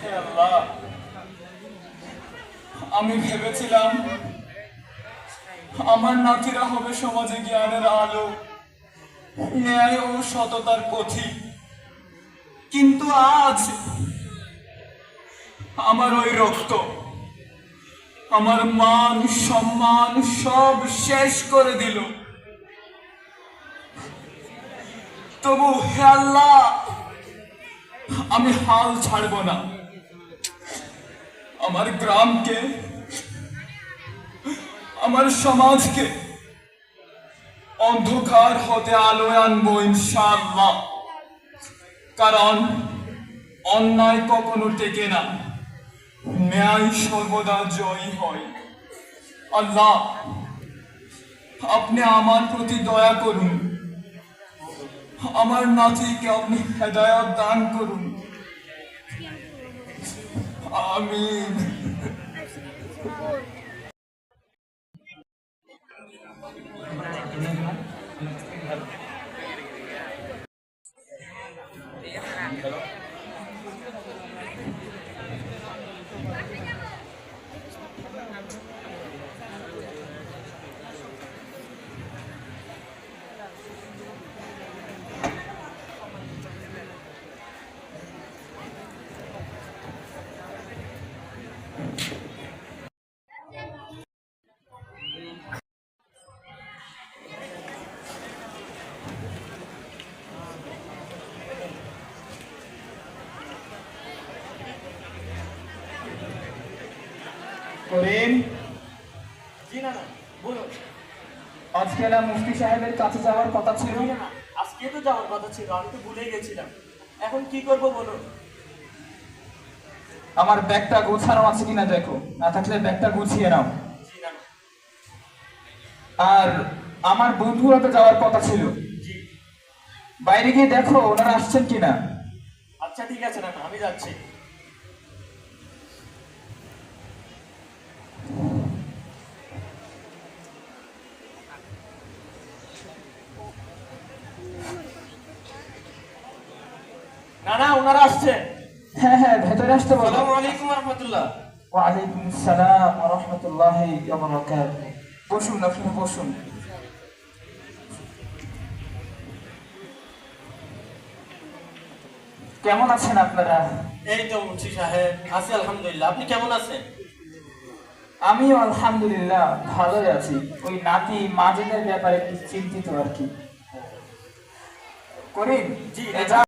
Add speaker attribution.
Speaker 1: হে আল্লাহ, আমি ভেবেছিলাম আমার নাতিরা হবে সমাজে জ্ঞানের আলো, ন্যায় ও সততার পথিক। কিন্তু আজ আমার ওই রক্ত, আমার মান সম্মান সব শেষ করে দিল। তবু হে আল্লাহ, আমি হাল ছাড়ব না। আমার গ্রামকে, আমার সমাজকে অন্ধকার হতে আলোয় আনবো ইনশাআল্লাহ। কারণ অন্যায় কখনো টেকে না, ন্যায় সর্বদা জয়ী হয়। আল্লাহ, আপনি আমার প্রতি দয়া করুন, আমার নাতিকে আপনি হেদায়েত দান করুন। আমিন। করিম,
Speaker 2: জি না না, বলুন।
Speaker 1: আজকে না মুফতি সাহেবের কাছে যাওয়ার কথা ছিল।
Speaker 2: না না, আজকে তো যাওয়ার কথা ছিল, আমি তো ভুলেই গেছিলাম। এখন কি করব বলুন।
Speaker 1: আমার ব্যাগটা গোছানো আছে কিনা দেখো, না থাকলে ব্যাগটা গুছিয়ে নাও।
Speaker 2: জি না না।
Speaker 1: আর আমার বন্ধুরা তো যাওয়ার কথা ছিল,
Speaker 2: জি।
Speaker 1: বাইরে গিয়ে দেখো ওনারা আসছেন কিনা।
Speaker 2: আচ্ছা ঠিক আছে না না, আমি যাচ্ছি। না না, ওনারা আসছে।
Speaker 1: হ্যাঁ হ্যাঁ, ভেতরে আসতে বলো।
Speaker 2: আসসালামু আলাইকুম ওয়া রাহমাতুল্লাহ।
Speaker 1: ওয়ালাইকুম আসসালাম ওয়া রাহমাতুল্লাহি ওয়া বারাকাতুহু। বসুন, আপনি বসুন। কেমন আছেন আপনারা?
Speaker 2: এই তো মুন্সি সাহেব, আছি আলহামদুলিল্লাহ। আপনি কেমন আছেন?
Speaker 1: আমিও আলহামদুলিল্লাহ ভালোই আছি। ওই নাতি মাজেদের ব্যাপারে একটু চিন্তিত আর কি। করিম,
Speaker 2: জি,
Speaker 1: এই যা